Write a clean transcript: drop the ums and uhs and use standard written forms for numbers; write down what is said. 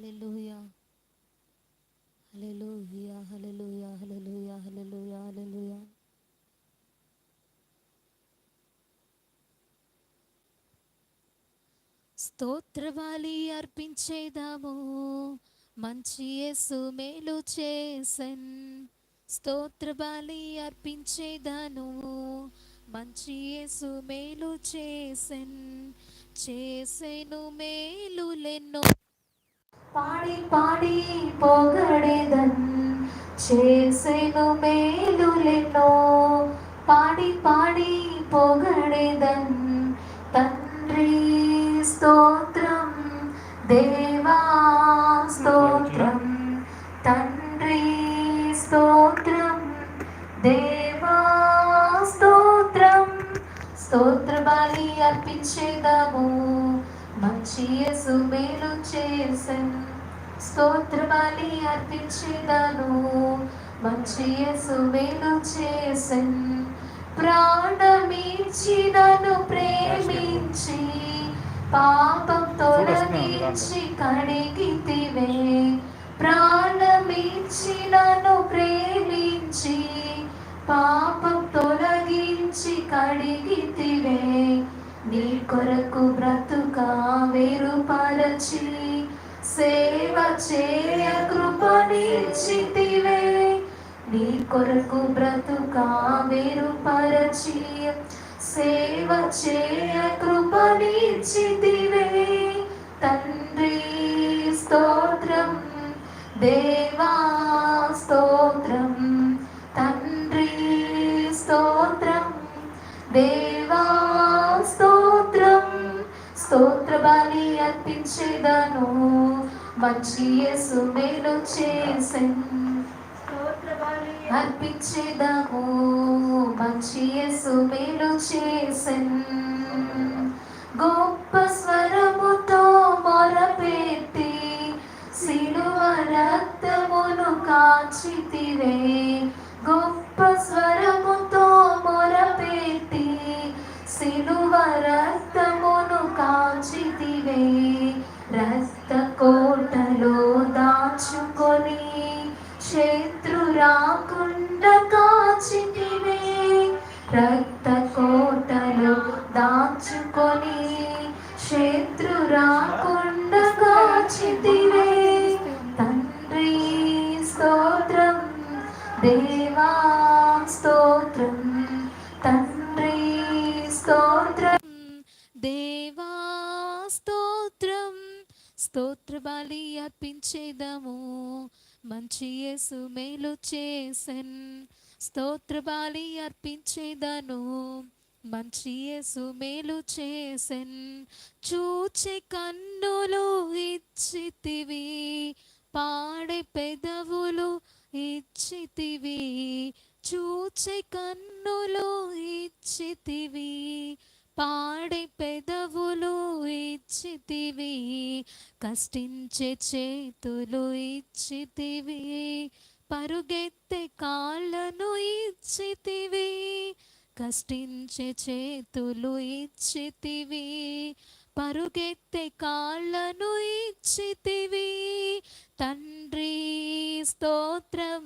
హల్లెలూయా హల్లెలూయా హల్లెలూయా హల్లెలూయా హల్లెలూయా హల్లెలూయా. స్తోత్రబలి అర్పించేదాము, మంచి యేసు మేలు చేసెన్. స్తోత్రబలి అర్పించేదాను, మంచి యేసు మేలు చేసెన్. చేసెను మేలులెన్నో, పాడి పాడి పొగడెదన్. చేసెను మేలులెన్నో, పాడి పాడి పొగడెదన్. తండ్రి స్తోత్రం, దేవా స్తోత్రం. తండ్రి స్తోత్రం, దేవా స్తోత్రం. స్తోత్రబలి అర్పించేదాము, మంచి యేసు మేలు చేసెన్. స్తోత్రబలి అర్పించేదాను, మంచి యేసు మేలు చేసెన్. ప్రాణమిచ్చి నన్ను ప్రేమించి, పాపం తొలగించి కడిగితివే. ప్రాణమిచ్చి నన్ను ప్రేమించి, పాపం తొలగించి కడిగితివే. నీ కొరకు బ్రతుకా వేరుపరచి, సేవ చేయ కృపనిచ్చితివే. నీ కొరకు బ్రతుకా వేరుపరచి, సేవ చేయ కృపనిచ్చితివే. తండ్రి స్తోత్రం, దేవా స్తోత్రం. తండ్రి స్తోత్రం, దేవా స్తోత్రం. స్తోత్రబలి అర్పించేదాను, మంచి యేసు మేలు చేసెన్. అర్పించేదాము, మంచి యేసు మేలు చేసెన్. గొప్ప స్వరముతో మొరపెట్టి, సిలువ రక్తమును కాచితివే. గొప్ప స్వరముతో మొరపెట్టి, సిలువ రక్తమును కాచితివే. రక్త కోటలో దాచుకొని, శత్రు రాకుండా కాచితివే. రక్త కోటలో దాచుకొని, శత్రు రాకుండా కాచితివే. తండ్రి స్తోత్రం, దేవా స్తోత్రం. తండ్రి స్తోత్రం, దేవా స్తోత్రం. స్తోత్రబలి అర్పించేదాము, మంచి యేసు మేలు చేసెన్. స్తోత్రబలి అర్పించేదాను, మంచి యేసు మేలు చేసెన్. చూచే కన్నులు ఇచ్చితివి, పాడే పెదవులు ఇచ్చితివి. చూచే కన్నులు ఇచ్చితివి, పాడే పెదవులు ఇచ్చితివి. కష్టించే చేతులు ఇచ్చితివి, పరుగెత్తే కాళ్ళను ఇచ్చితివి. కష్టించే చేతులు ఇచ్చితివి, పరుగెత్తే కాళ్ళను ఇచ్చితివి. తండ్రి స్తోత్రం,